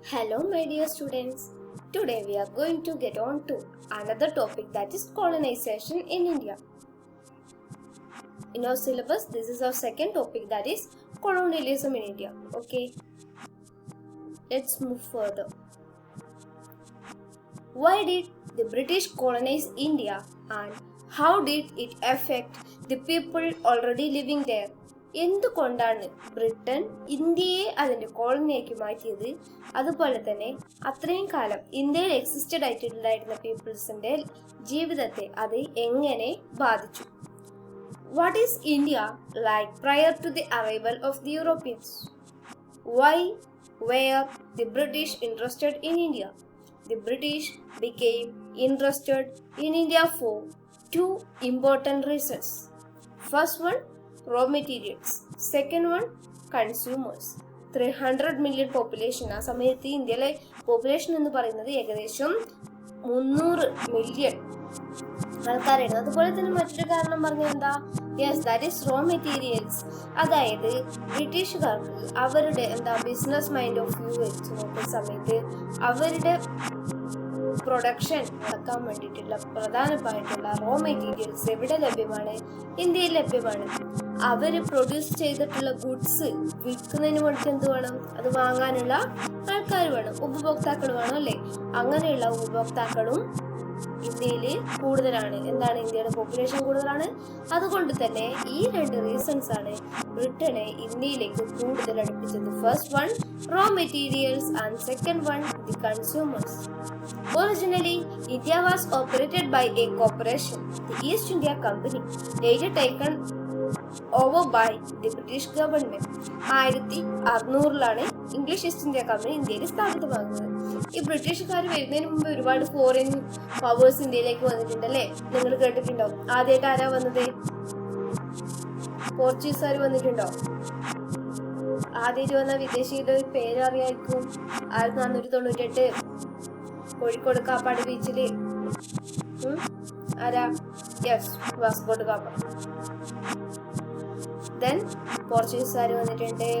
Hello, my dear students. Today we are going to get on to another topic, that is colonization in India. In our syllabus, this is our second topic, that is colonialism in India. Okay, let's move further. Why did the British colonize India and how did it affect the people already living there? എന്തുകൊണ്ടാണ് Britain ഇന്ത്യയെ അതിന്റെ കോളനിയാക്കി മാറ്റിയത്? അതുപോലെ തന്നെ അത്രയും കാലം ഇന്ത്യയിൽ existed ആയിട്ടുണ്ടായിരുന്ന പീപ്പിൾസിന്റെ ജീവിതത്തെ അത് എങ്ങനെ ബാധിച്ചു? What is India like prior to the arrival of the Europeans? Why were the British interested in India? The British became interested in India for two important reasons. First one, raw materials. Second one, consumers. 300 million population. ആ സമയത്ത് ഇന്ത്യയിലെ population എന്ന് പറയുന്നത് ഏകദേശം 300 million ആൾക്കാരായിരുന്നു. അതുപോലെ തന്നെ മറ്റൊരു കാരണം പറഞ്ഞത് എന്താ? Yes, that is raw materials. അതായത് ബ്രിട്ടീഷുകാർക്ക് അവരുടെ ബിസിനസ് മൈൻഡ് ഓഫ് വ്യൂ വെച്ച് നോക്കുന്ന സമയത്ത് അവരുടെ പ്രൊഡക്ഷൻ നടക്കാൻ വേണ്ടിയിട്ടുള്ള പ്രധാനമായിട്ടുള്ള റോ മെറ്റീരിയൽസ് എവിടെ ലഭ്യമാണ്? ഇന്ത്യയിൽ ലഭ്യമാണ്. അവര് പ്രൊഡ്യൂസ് ചെയ്തിട്ടുള്ള ഗുഡ്സ് വിൽക്കുന്നതിന് വേണ്ടിയിട്ട് എന്ത് വേണം? അത് വാങ്ങാനുള്ള ആൾക്കാർ വേണം, ഉപഭോക്താക്കൾ വേണം, അല്ലേ? അങ്ങനെയുള്ള ഉപഭോക്താക്കളും ഇന്ത്യയിൽ കൂടുതലാണ്. ഇന്ത്യയുടെ പോപ്പുലേഷൻ കൂടുതലാണ്. അതുകൊണ്ട് തന്നെ ഈ രണ്ട് റീസൺസ് ആണ് ബ്രിട്ടനെ ഇന്ത്യയിലേക്ക് കൂടുതൽ അടുപ്പിച്ചത്. First one, raw materials, and second one, the consumers. Originally, India was operated by a corporation, the East India Company, later taken over by the British government. 1600 English east India company ഇന്ത്യയിൽ സ്ഥാപിതമാകുന്നത്. ഈ ബ്രിട്ടീഷുകാർ വരുന്നതിന് മുമ്പ് ഒരുപാട് foreign powers ഇന്ത്യയിലേക്ക് വന്നിട്ടുണ്ട്, അല്ലേ? നിങ്ങൾ കേട്ടിട്ടുണ്ടോ? ആദ്യമായിട്ട് ആരാ വന്നത്? പോർച്ചുഗീസുകാർ വന്നിട്ടുണ്ടോ? ആദ്യമായിട്ട് വന്ന വിദേശിയുടെ ഒരു പേരറിയായിരിക്കും. 1498 കോഴിക്കോട് കാപ്പാട് ബീച്ചില് ആരാ? Yes, Vasco da Gama. Then പോർച്ചുഗീസുകാർ വന്നിട്ടുണ്ട്,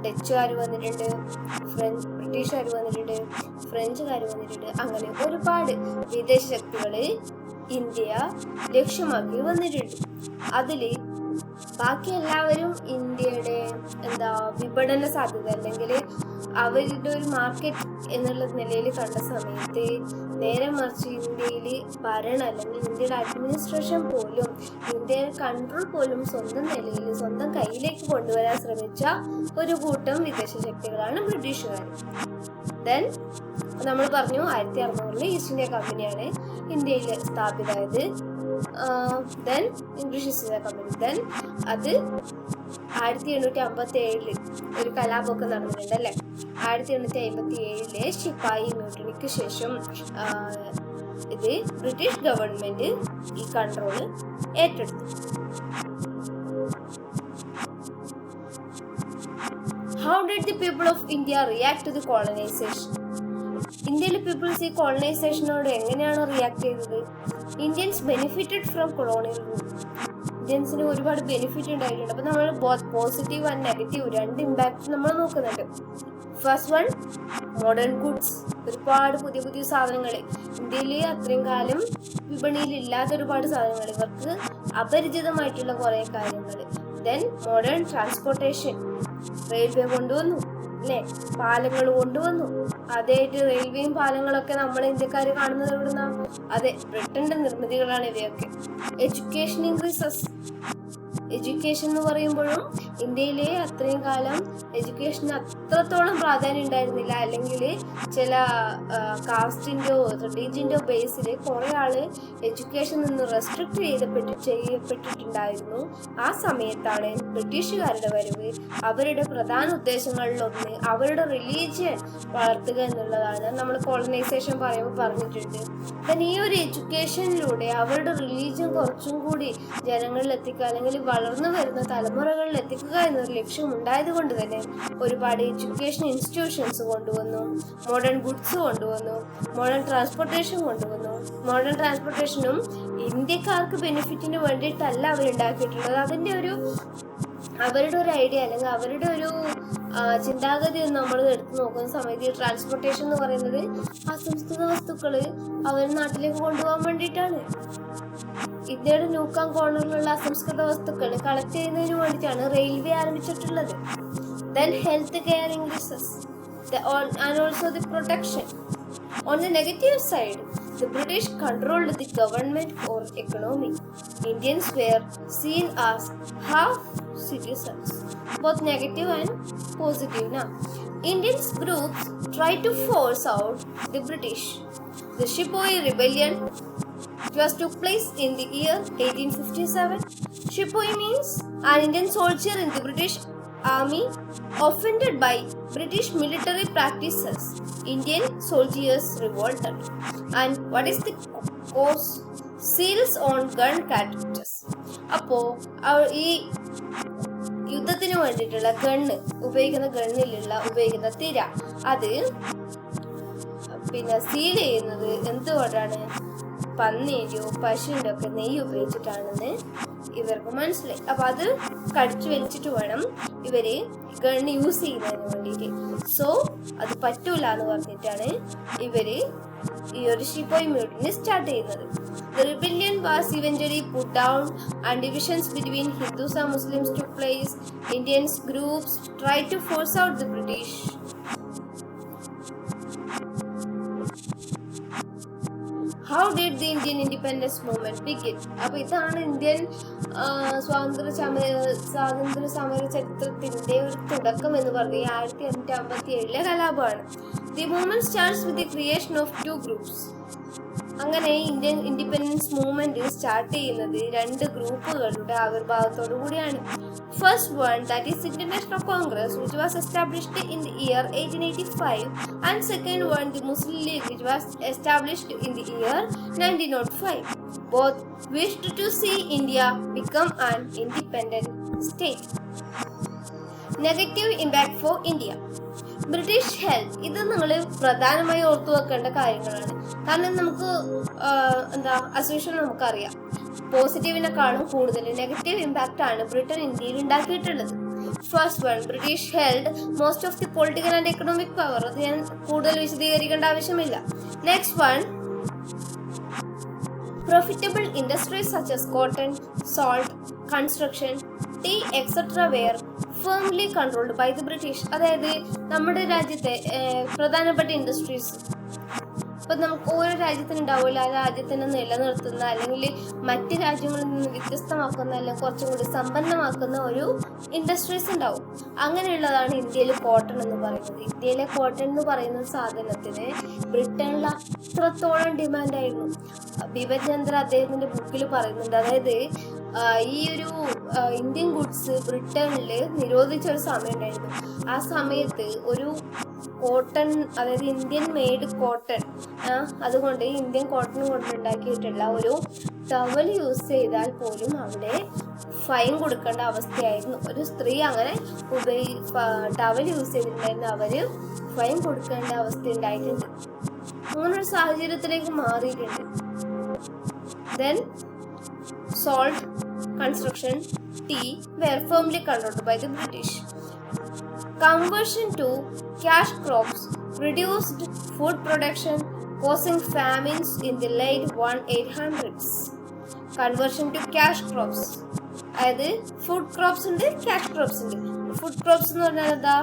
ഡച്ചുകാർ വന്നിട്ടുണ്ട്, ബ്രിട്ടീഷുകാർ വന്നിട്ടുണ്ട്, ഫ്രഞ്ചുകാർ വന്നിട്ടുണ്ട്. അങ്ങനെ ഒരുപാട് വിദേശ ശക്തികള് ഇന്ത്യ ലക്ഷ്യമാക്കി വന്നിട്ടുണ്ട്. അതില് ബാക്കി എല്ലാവരും ഇന്ത്യയുടെ വിപണന സാധ്യത അല്ലെങ്കിൽ അവരുടെ ഒരു മാർക്കറ്റ് എന്നുള്ള നിലയിൽ കണ്ട സമയത്ത് നേരെ മറിച്ച് ഇന്ത്യയിൽ ഭരണം അല്ലെങ്കിൽ ഇന്ത്യയുടെ അഡ്മിനിസ്ട്രേഷൻ പോലും ഇന്ത്യയുടെ കൺട്രോൾ പോലും സ്വന്തം നിലയിൽ സ്വന്തം കയ്യിലേക്ക് കൊണ്ടുവരാൻ ശ്രമിച്ച ഒരു കൂട്ടം വിദേശ ശക്തികളാണ് ബ്രിട്ടീഷുകാർ. ദെൻ നമ്മൾ പറഞ്ഞു 1600 ഈസ്റ്റ് ഇന്ത്യ കമ്പനിയാണ് ഇന്ത്യയിൽ സ്ഥാപിതമായത്. Then English east India company. Then അത് 1857 ഒരു കലാപമൊക്കെ നടന്നിട്ടുണ്ട്, അല്ലേ? 1857 ശിപ്പായി മ്യൂട്ടണിക്ക് ശേഷം ഇത് ബ്രിട്ടീഷ് ഗവൺമെന്റ് ഈ കൺട്രോള് ഏറ്റെടുത്തു. How did the people of India react to the colonization? ഇന്ത്യയിലെ പീപ്പിൾസ് ഈ കോളനൈസേഷനോട് എങ്ങനെയാണ് റിയാക്ട് ചെയ്തത്? Indians benefited from colonial rule. ഇന്ത്യൻസിന് ഒരുപാട് ബെനിഫിറ്റ് ഉണ്ടായിട്ടുണ്ട്. അപ്പൊ നമ്മൾ പോസിറ്റീവ് ആൻഡ് നെഗറ്റീവ് രണ്ട് ഇമ്പാക്ട് നമ്മൾ നോക്കുന്നുണ്ട്. First one, modern goods. ഒരുപാട് പുതിയ പുതിയ സാധനങ്ങൾ ഇന്ത്യയിൽ അത്രയും കാലം വിപണിയിൽ ഇല്ലാത്ത ഒരുപാട് സാധനങ്ങൾ, ഇവർക്ക് അപരിചിതമായിട്ടുള്ള കുറെ കാര്യങ്ങൾ. ദെൻ മോഡേൺ ട്രാൻസ്പോർട്ടേഷൻ, റെയിൽവേ കൊണ്ടുവന്നു, അല്ലേ? പാലങ്ങൾ കൊണ്ടുവന്നു. അതായിട്ട് റെയിൽവേയും പാലങ്ങളൊക്കെ നമ്മൾ ഇന്ത്യക്കാർ കാണുന്നത് എവിടുന്ന? അതെ, ബ്രിട്ടന്റെ നിർമ്മിതികളാണ് ഇവയൊക്കെ. Education increases. എഡ്യൂക്കേഷൻ എന്ന് പറയുമ്പോഴും ഇന്ത്യയിലെ അത്രയും കാലം എഡ്യൂക്കേഷന് അത്രത്തോളം പ്രാധാന്യം ഉണ്ടായിരുന്നില്ല. അല്ലെങ്കിൽ ചില കാസ്റ്റിൻ്റെയോ റിലീജിയൻ്റെയോ ബേസിൽ കുറെ ആള് എഡ്യൂക്കേഷൻ നിന്ന് റെസ്ട്രിക്ട് ചെയ്യപ്പെട്ടിട്ടുണ്ടായിരുന്നു. ആ സമയത്താണ് ബ്രിട്ടീഷുകാരുടെ വരവ്. അവരുടെ പ്രധാന ഉദ്ദേശങ്ങളിലൊന്ന് അവരുടെ റിലീജിയൻ വളർത്തുക എന്നുള്ളതാണ്. നമ്മൾ കോളനൈസേഷൻ പറയുമ്പോൾ പറഞ്ഞിട്ടുണ്ട്. then ഈ ഒരു എഡ്യൂക്കേഷനിലൂടെ അവരുടെ റിലീജിയൻ കുറച്ചും കൂടി ജനങ്ങളിൽ എത്തിക്കുക അല്ലെങ്കിൽ വളർന്നു വരുന്ന തലമുറകളിൽ എത്തിക്കുക എന്നൊരു ലക്ഷ്യം ഉണ്ടായത് കൊണ്ട് തന്നെ ഒരുപാട് എഡ്യൂക്കേഷൻ ഇൻസ്റ്റിറ്റ്യൂഷൻസ് കൊണ്ടുവന്നു, മോഡേൺ ഗുഡ്സ് കൊണ്ടുവന്നു, മോഡേൺ ട്രാൻസ്പോർട്ടേഷൻ കൊണ്ടുവന്നു. മോഡേൺ ട്രാൻസ്പോർട്ടേഷനും ഇന്ത്യക്കാർക്ക് ബെനിഫിറ്റിന് വേണ്ടിയിട്ടല്ല അവരുണ്ടാക്കിയിട്ടുള്ളത്. അതിൻ്റെ അവരുടെ ഒരു ഐഡിയ അല്ലെങ്കിൽ അവരുടെ ഒരു ചിന്താഗതി നമ്മൾ എടുത്തു നോക്കുന്ന സമയത്ത് ഈ ട്രാൻസ്പോർട്ടേഷൻ എന്ന് പറയുന്നത് അസംസ്കൃത വസ്തുക്കള് അവരുടെ നാട്ടിലേക്ക് കൊണ്ടുപോകാൻ വേണ്ടിയിട്ടാണ്. ഇന്ത്യയുടെ ന്യൂക്കാൻ കോർണറിലുള്ള അസംസ്കൃത വസ്തുക്കൾ കളക്ട് ചെയ്യുന്നതിന് വേണ്ടിയിട്ടാണ് railway ആരംഭിച്ചിട്ടുള്ളത്. Then health care increases and also the protection. On the negative side, the British controlled the government or economy. Indians were seen as half citizens, both negative and positive. Now, Indian groups tried to force out the British. The Sepoy Rebellion, it was took place in the year 1857. Sepoy means an Indian soldier in the British Army offended by British military practices. Indian soldiers revolted. And what is the cause? Seals on gun cartridges. അപ്പോൾ ഈ യുദ്ധത്തിന് വേണ്ടിയിട്ടുള്ള ഉപയോഗിക്കുന്ന തിര അത് പിന്നെ seal ചെയ്യുന്നത് എന്തുകൊണ്ടാണ്? പന്നിയുടെയോ പശുവിൻ്റെ ഒക്കെ നെയ്യ് ഉപയോഗിച്ചിട്ടാണെന്ന് ഇവർക്ക് മനസ്സിലായി. അപ്പൊ അത് കടിച്ചു വലിച്ചിട്ട് വേണം ഇവര് ഗണ്ണ് യൂസ് ചെയ്യുന്നതിന് വേണ്ടിയിട്ട്. സോ അത് പറ്റൂല എന്ന് പറഞ്ഞിട്ടാണ് ഇവര് ഈ ഒരു ഷിപ്പോയ് മ്യൂട്ടിനി സ്റ്റാർട്ട് ചെയ്യുന്നത്. The rebellion was eventually put down and divisions between Hindus and Muslims took place. Indian groups tried to force out the British. How did the Indian independence movement begin? അപ്പോൾ ഇതാണ് Indian സ്വാതന്ത്ര്യ സമര ചരിത്രത്തിന്റെ ഒരു തുടക്കം എന്ന് പറഞ്ഞ 1857 കലാപമാണ്. The movement starts with the creation of two groups. അങ്ങനെ ഇന്ത്യൻ ഇൻഡിപെൻഡൻസ് മൂവ്മെന്റ് സ്റ്റാർട്ട് ചെയ്യുന്നത് രണ്ട് ഗ്രൂപ്പുകളുടെ ആവിർഭാവത്തോടു കൂടിയാണ്. First one, that is Indian national Congress, which was established in the year 1885, and second one, the Muslim League, which was established in the year 1905. Both wished to see India become an independent state. Negative impact for India. British health, ഇത് നിങ്ങൾ പ്രധാനമായി ഓർത്തു വെക്കേണ്ട കാര്യങ്ങളാണ്. കാരണം നമുക്ക് association നമുക്കറിയാം, പോസിറ്റീവിനെക്കാളും കൂടുതൽ നെഗറ്റീവ് ഇമ്പാക്റ്റ് ആണ് ബ്രിട്ടൻ ഇന്ത്യയിൽ ഉണ്ടാക്കിയിട്ടുള്ളത്. First one, British held most of the political and economic power. അത് ഞാൻ കൂടുതൽ വിശദീകരിക്കേണ്ട ആവശ്യമില്ല. Next one, profitable industries such as cotton, salt, construction, tea, etc. were firmly controlled by the British. അതായത് നമ്മുടെ രാജ്യത്തെ പ്രധാനപ്പെട്ട ഇൻഡസ്ട്രീസ്, ഇപ്പൊ നമുക്ക് ഓരോ രാജ്യത്തിനുണ്ടാവില്ല, ആ രാജ്യത്തിനെ നിലനിർത്തുന്ന അല്ലെങ്കിൽ മറ്റ് രാജ്യങ്ങളിൽ നിന്ന് വ്യത്യസ്തമാക്കുന്ന അല്ലെങ്കിൽ കുറച്ചും കൂടി സമ്പന്നമാക്കുന്ന ഒരു ഇൻഡസ്ട്രീസ് ഉണ്ടാവും. അങ്ങനെയുള്ളതാണ് ഇന്ത്യയിൽ കോട്ടൺ എന്ന് പറയുന്നത്. ഇന്ത്യയിലെ കോട്ടൺ എന്ന് പറയുന്ന സാധനത്തിന് ബ്രിട്ടനിൽ അത്രത്തോളം ഡിമാൻഡായിരുന്നു. ബിപിൻ ചന്ദ്ര അദ്ദേഹത്തിന്റെ ബുക്കിൽ പറയുന്നുണ്ട്, അതായത് ഈ ഒരു ഇന്ത്യൻ ഗുഡ്സ് ബ്രിട്ടനിൽ നിരോധിച്ച ഒരു സമയം ഉണ്ടായിരുന്നു. ആ സമയത്ത് ഒരു കോട്ടൺ, അതായത് ഇന്ത്യൻ മെയ്ഡ് കോട്ടൺ, അതുകൊണ്ട് ഇന്ത്യൻ കോട്ടൺ കൊണ്ടുണ്ടാക്കിയിട്ടുള്ള ഒരു ടവൽ യൂസ് ചെയ്താൽ പോലും അവിടെ ഫൈൻ കൊടുക്കേണ്ട അവസ്ഥയായിരുന്നു. ഒരു സ്ത്രീ അങ്ങനെ ടവൽ യൂസ് ചെയ്തിട്ടുണ്ടായിരുന്നു, അവര് ഫൈൻ കൊടുക്കേണ്ട അവസ്ഥ ഉണ്ടായിട്ടുണ്ട്. അങ്ങനൊരു സാഹചര്യത്തിലേക്ക് മാറിയിട്ടുണ്ട്. Then salt, construction, tea were firmly controlled by the British. Conversion to cash crops reduced food production, causing famines in the late 1800s. Conversion to cash crops, അതായത് ഫുഡ് ക്രോപ്സ് ഉണ്ട്, ക്യാഷ് ക്രോപ്സ് ഉണ്ട്. Food crops എന്ന് പറഞ്ഞാൽ എന്താ?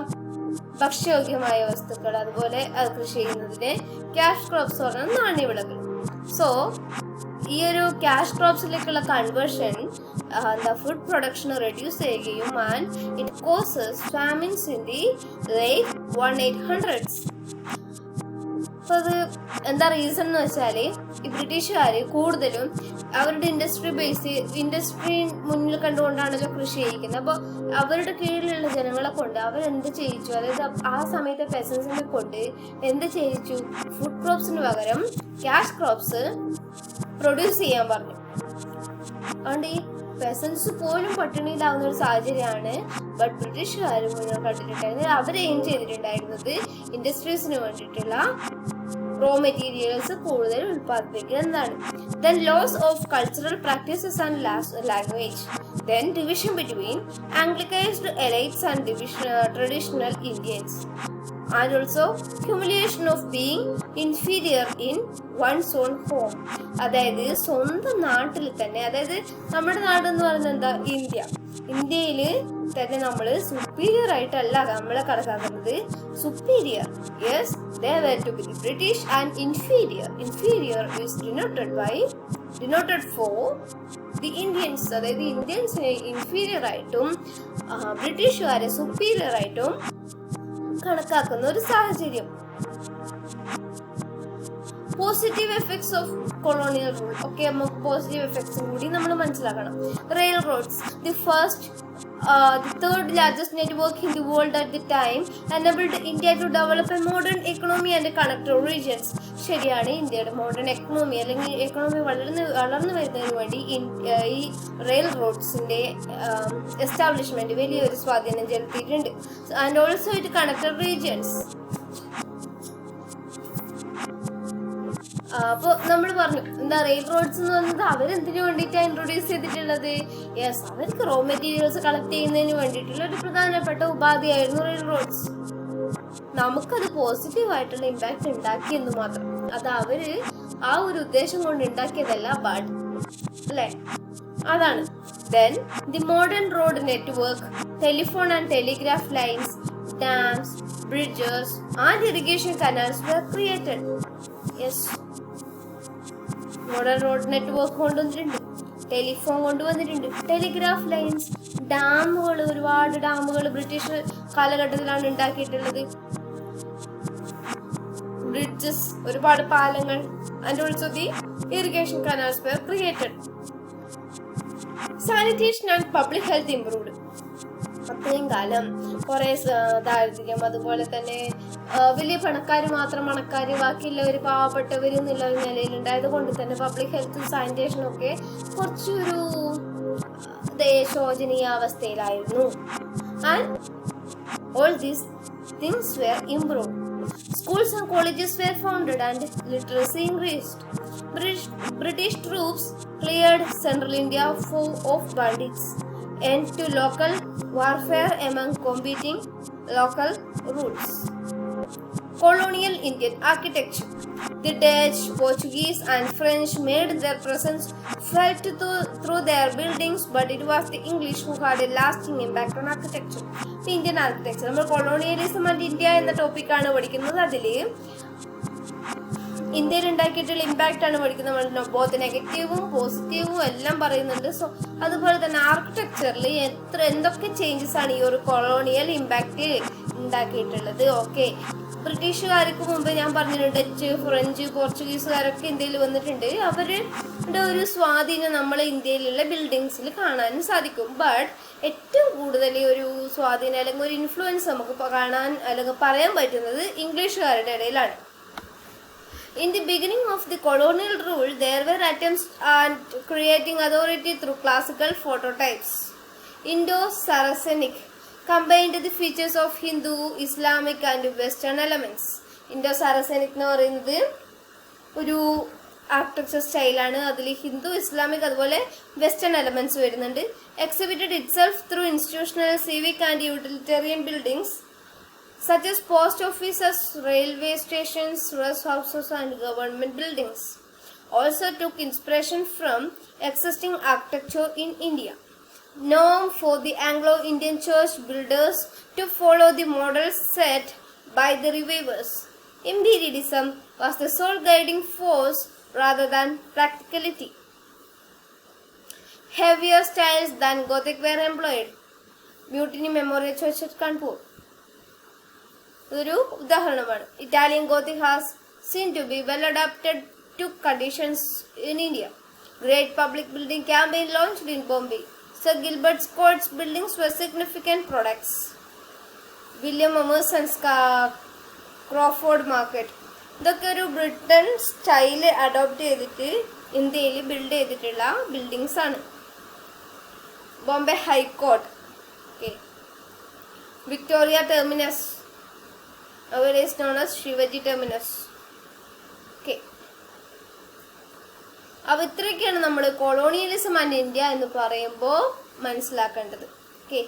ഭക്ഷ്യയോഗ്യമായ വസ്തുക്കൾ, അതുപോലെ അത് കൃഷി ചെയ്യുന്നതിന്. ക്യാഷ് ക്രോപ്സ് പറഞ്ഞാൽ നാണ്യവിളകൾ. സോ ഈ ഒരു ക്യാഷ് ക്രോപ്സിലേക്കുള്ള കൺവേർഷൻ ഫുഡ് പ്രൊഡക്ഷൻ റെഡ്യൂസ് ചെയ്യുകയും and it causes famines in the late 1800s. അപ്പോൾ അത് എന്താ റീസൺ എന്ന് വെച്ചാൽ, ഈ ബ്രിട്ടീഷുകാർ കൂടുതലും അവരുടെ ഇൻഡസ്ട്രി മുന്നിൽ കണ്ടുകൊണ്ടാണല്ലോ കൃഷി ചെയ്യിക്കുന്നത്. അപ്പോൾ അവരുടെ കീഴിലുള്ള ജനങ്ങളെ കൊണ്ട് അവരെന്ത് ചെയ്യിച്ചു, അതായത് ആ സമയത്തെ പെസൻസിനെ കൊണ്ട് എന്ത് ചെയ്യിച്ചു? ഫുഡ് ക്രോപ്സിന് പകരം ക്യാഷ് ക്രോപ്സ് പ്രൊഡ്യൂസ് ചെയ്യാൻ പറഞ്ഞു. അതുകൊണ്ട് ഈ പെസൻസ് പോലും പട്ടിണിയിലാവുന്ന ഒരു സാഹചര്യമാണ് ബട്ട് ബ്രിട്ടീഷുകാർ മുന്നോട്ട് കണ്ടിട്ടുണ്ടായിരുന്നത്. അവർ എയിം ചെയ്തിട്ടുണ്ടായിരുന്നത് ഇൻഡസ്ട്രീസിന് വേണ്ടിയിട്ടുള്ള റോ മെറ്റീരിയൽസ് കൂടുതൽ ഉൽപ്പാദിപ്പിക്കുക എന്നതാണ്. Then loss of cultural practices and language. Then division between anglicised elites and traditional Indians. And also humiliation of being inferior in one's own home. അതായത് സ്വന്തം നാട്ടിൽ തന്നെ, അതായത് നമ്മുടെ നാടെന്ന് പറയുന്നത് എന്താ, ഇന്ത്യയിൽ തന്നെ നമ്മൾ സുപ്പീരിയർ ആയിട്ടല്ല നമ്മളെ കണക്കാക്കുന്നത്. Superior, yes, they were to be the British, and inferior is denoted for the Indians. അതായത് ഇന്ത്യൻസിനെ ഇൻഫീരിയർ ആയിട്ടും ബ്രിട്ടീഷുകാരെ സുപ്പീരിയർ ആയിട്ടും കണക്കാക്കുന്ന ഒരു സാഹചര്യം. Positive effects of colonial rule. Okay, നമുക്ക് പോസിറ്റീവ് എഫക്ട്സും കൂടി നമ്മൾ മനസ്സിലാക്കണം. Rail roads, the third largest network in the world at the time, enabled India to develop a modern economy and connect regions. ശരിയാണ്, ഇന്ത്യയുടെ മോഡേൺ എക്കണോമി അല്ലെങ്കിൽ economy വളർന്നു വരുന്നതിന് വേണ്ടി ഈ റെയിൽ റോഡ്സിന്റെ എസ്റ്റാബ്ലിഷ്മെന്റ് വലിയൊരു സ്വാധീനം ചെലുത്തിയിട്ടുണ്ട്. And also it connected regions. അപ്പോൾ നമ്മൾ പറഞ്ഞു എന്താ, റെയിൽ റോഡ്സ് എന്ന് പറയുന്നത് അവരെന്തിനു വേണ്ടിയിട്ടാണ് ഇൻട്രൊഡ്യൂസ് ചെയ്തിട്ടുള്ളത്? യെസ്, അവർക്ക് റോ മെറ്റീരിയൽസ് കളക്ട് ചെയ്യുന്നതിന് വേണ്ടിയിട്ടുള്ള ഒരു പ്രധാനപ്പെട്ട ഉപാധിയായിരുന്നു റെയിൽ റോഡ്സ്. നമുക്കത് പോസിറ്റീവ് ആയിട്ടുള്ള ഇമ്പാക്ട് ഉണ്ടാക്കിയെന്ന് മാത്രം. അത് അവര് ആ ഒരു ഉദ്ദേശം കൊണ്ട് ഉണ്ടാക്കിയതല്ല, ബട്ട് അല്ലേ, അതാണ്. Then the modern road network, telephone and telegraph lines, dams, bridges and irrigation canals were created. Yes, modern road network കൊണ്ടുവന്നിട്ടുണ്ട്, ടെലിഫോൺ കൊണ്ടുവന്നിട്ടുണ്ട്, ടെലിഗ്രാഫ് ലൈൻസ്, ഡാമുകൾ, ഒരുപാട് ഡാമുകൾ ബ്രിട്ടീഷ് കാലഘട്ടത്തിലാണ് ഉണ്ടാക്കിയിട്ടുള്ളത്, ബ്രിഡ്ജസ്, ഒരുപാട് പാലങ്ങൾ, and also the irrigation canals were created. Sanitation and public health improved. അത്രയും കാലം കുറെ ദാരിദ്ര്യം, അതുപോലെ തന്നെ വലിയ പണക്കാർ മാത്രം പണക്കാർ, ബാക്കിയുള്ളവർ പാവപ്പെട്ടവർ എന്നുള്ള ഒരു നിലയിലുണ്ടായത് കൊണ്ട് തന്നെ പബ്ലിക് ഹെൽത്തും സാനിറ്റേഷനും ഒക്കെ കുറച്ചൊരു ശോചനീയ അവസ്ഥയിലായിരുന്നു. And all these things were improved. Schools and colleges were founded and literacy increased. British troops cleared central India of bandits, end to local warfare among competing local rulers. Colonial Indian architecture. The Dutch, Portuguese and French made their presence felt through their buildings, but it was the English who had a lasting impact on architecture. Indian architecture, നമ്മൾ colonialism and India എന്ന ടോപ്പിക്കാണ് പഠിക്കുന്നത്. അതിൽ ഇന്ത്യയിൽ ഉണ്ടാക്കിയിട്ടുള്ള impact ആണ് പഠിക്കുന്നത്. Both നെഗറ്റീവും പോസിറ്റീവും എല്ലാം പറയുന്നുണ്ട്. സോ അതുപോലെ തന്നെ ആർക്കിടെക്ചറിൽ എന്തൊക്കെ ചേഞ്ചസ് ആണ് ഈ ഒരു കൊളോണിയൽ ഇമ്പാക്റ്റ് ഉണ്ടാക്കിയിട്ടുള്ളത്. ഓക്കെ, ബ്രിട്ടീഷുകാർക്ക് മുമ്പ് ഞാൻ പറഞ്ഞിട്ടുണ്ട്, ഡച്ച്, ഫ്രഞ്ച്, പോർച്ചുഗീസുകാരൊക്കെ ഇന്ത്യയിൽ വന്നിട്ടുണ്ട്. അവരുടെ ഒരു സ്വാധീനം നമ്മളെ ഇന്ത്യയിലുള്ള ബിൽഡിങ്സിൽ കാണാനും സാധിക്കും. ബട്ട് ഏറ്റവും കൂടുതൽ ഒരു സ്വാധീനം അല്ലെങ്കിൽ ഒരു ഇൻഫ്ലുവൻസ് നമുക്ക് കാണാൻ അല്ലെങ്കിൽ പറയാൻ പറ്റുന്നത് ഇംഗ്ലീഷുകാരുടെ ഇടയിലാണ്. In the beginning of the colonial rule, there were attempts at creating authority through classical phototypes. Indo-Saracenic combined the features of Hindu, Islamic and Western elements. Indo-Saracenic എന്ന് പറയുന്നത് ഒരു ആർക്കിടെക്ചർ സ്റ്റൈലാണ്. അതിൽ ഹിന്ദു, ഇസ്ലാമിക് അതുപോലെ വെസ്റ്റേൺ എലമെന്റ്സ് വരുന്നുണ്ട്. Exhibited itself through institutional, civic and utilitarian buildings such as post offices, railway stations, rest houses and government buildings. Also took inspiration from existing architecture in India. Known for the Anglo-Indian church builders to follow the models set by the revivers. Imperialism was the sole guiding force rather than practicality. Heavier styles than Gothic were employed. Mutiny Memorial Church at Kanpur ഒരു ഉദാഹരണമാണ്. Italian Gothic has seen to be well adapted to conditions in India. Great public building campaign launched in Bombay. Sir Gilbert Scott's buildings were significant products. William Emerson's Crawford Market. ഇതൊക്കെ ഒരു Britain style adopt ചെയ്തിട്ട് ഇന്ത്യയിൽ build ചെയ്തിട്ടുള്ള buildings ആണ്. Bombay high court, okay. Victoria terminus, nowadays known as Shivaji Terminus. അപ്പോൾ ഇത്രയൊക്കെയാണ് നമ്മൾ colonialism and India എന്ന് പറയുമ്പോൾ മനസ്സിലാക്കേണ്ടത്. ഓക്കെ.